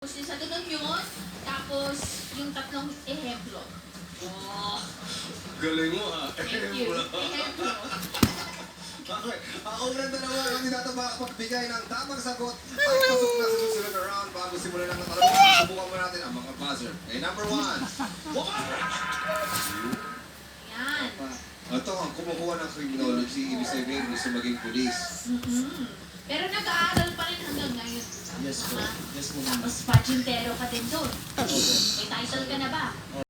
Sagutan yun, tapos yung tatlong ehemplo. Oh, galing mo ah. Thank you. Ehemplo. Okay, ang unang dalawa kandidato makapagbigay ng tamang sagot ay pasok na sa susunod na round bago simulan ng katanungan. Subukan mo natin ang mga buzzer. Okay, number 1. Yan. Ito, ang kumukuha ng criminology, ibig sabihin gusto maging police. Pero nag-aaral pa rin hanggang ngayon. Yes po. Yes po. Tapos pageantero ka din doon. May title ka na ba?